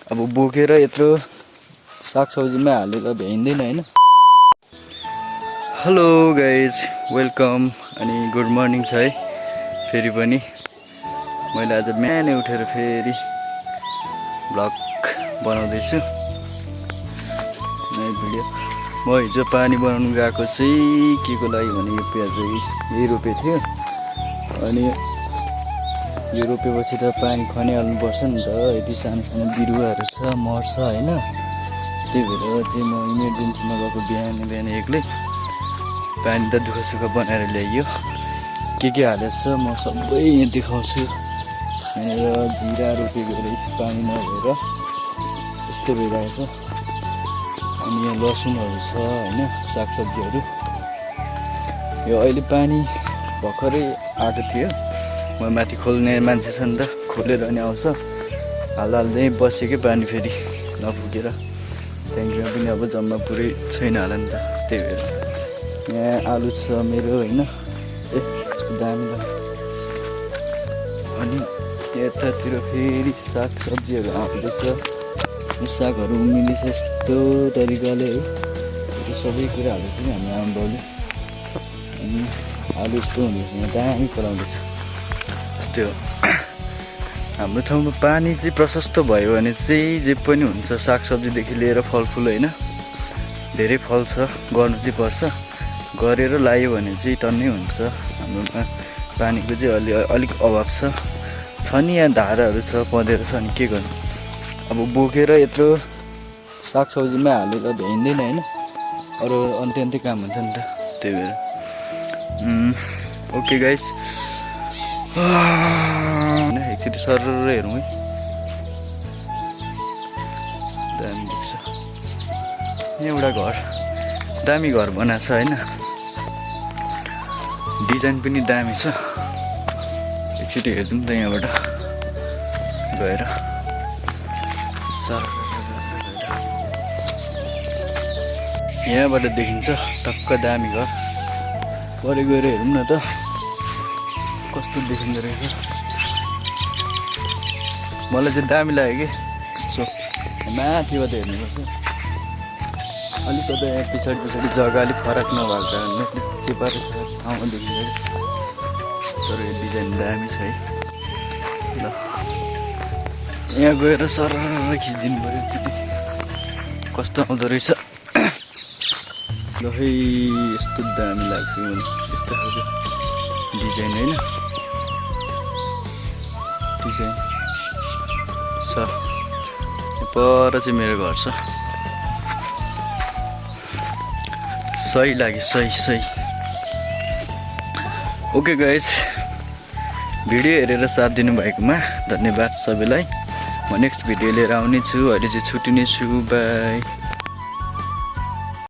अब बोकेर यत्रो सागसब्जीमा हालेर भ्याइँदैन हैन। हेलो गाइज, वेलकम अनि गुड मर्निङ छ है। फेरि पनि मैले आज बिहानै उठेर फेरि भ्लग बनाउँदैछु नयाँ भिडियो। म हिजो पानी बनाउनु गएको चाहिँ के को लागि भने यो प्याज यही रोपेको थियो अनि यो रोपेपछि त पानी खनिहाल्नुपर्छ नि त। यति सानो सानो बिरुवाहरू छ मर्छ हैन। त्यही भएर चाहिँ म इमर्जेन्सीमा गएको बिहान एक्लै पानी त दुःख सुख बनाएर ल्याइयो। के हालेछ म सबै यहाँ देखाउँछु। यहाँनिर जिरा रोपेको रहेछ पानी नभएर यस्तो भइरहेछ। अनि यहाँ लसुनहरू छ हैन, सागसब्जीहरू। यो अहिले पानी भर्खरै आएको थियो। म माथि खोल्ने मान्छे छ नि त, खोलेर अनि आउँछ हाल्दै बसेकै पानी फेरि नपुगेर ट्याङ्कीमा पनि अब जम्मा पुरै छैन होला नि त। त्यही भएर यहाँ आलु छ मेरो हैन। कस्तो दामी दामी। अनि यतातिर फेरि सागसब्जीहरू आउँदैछ। सागहरू उम्रिँदैछ यस्तो तरिकाले है। यो सबै कुरा हाल्दैछ नि हाम्रो आमाबाउले। अनि आलु यस्तो हुँदैछ, यहाँ दामी फलाउँदैछ। यस्तै हो। हाम्रो ठाउँमा पानी चाहिँ प्रशस्त भयो भने चाहिँ जे पनि हुन्छ, सागसब्जीदेखि लिएर फलफुल होइन। धेरै फल्छ, गर्नु चाहिँ पर्छ। गरेर लायो भने चाहिँ टन्नै हुन्छ। हाम्रोमा पानीको चाहिँ अलिक अभाव छ नि। यहाँ धाराहरू छ, पँधेरो छ, अनि के गर्नु। अब बोकेर यत्रो सागसब्जीमा हालेर भ्याइँदैन होइन। अरू अन्त्य काम हुन्छ नि त। त्यही भएर ओके गाइस, एकचोटि सरर हेरौँ है। दामी देख्छ। यहाँ एउटा घर, दामी घर बनाएको छ होइन। डिजाइन पनि दामी छ। एकचोटि हेर्छौँ त यहाँबाट गएर। यहाँबाट देखिन्छ टक्क दामी घर। परे गएर हेरौँ न त कस्तो देखिँदो रहेछ। मलाई चाहिँ दामी लाग्यो कि। माथिबाट हेर्नुपर्छ। अलिक कता यहाँ पछाडि जग्गा अलिक फरक नभएको कारणले चेपारो ठाउँमा देखिन्छ कि। तर यो डिजाइन दामी छ है। ल यहाँ गएर सरर खिचिदिनु पऱ्यो एकचोटि कस्तो आउँदो रहेछ। ल है, यस्तो दामी लाग्छ मलाई यस्तो खालको डिजाइन होइन। डिजाइन छ। पर चाहिँ मेरो घर छ। सही लाग्यो, सही। ओके गाइस, भिडियो हेरेर साथ दिनुभएकोमा धन्यवाद सबैलाई। म नेक्स्ट भिडियो लिएर आउने छु। अहिले चाहिँ छुट्टिने छु। बाई।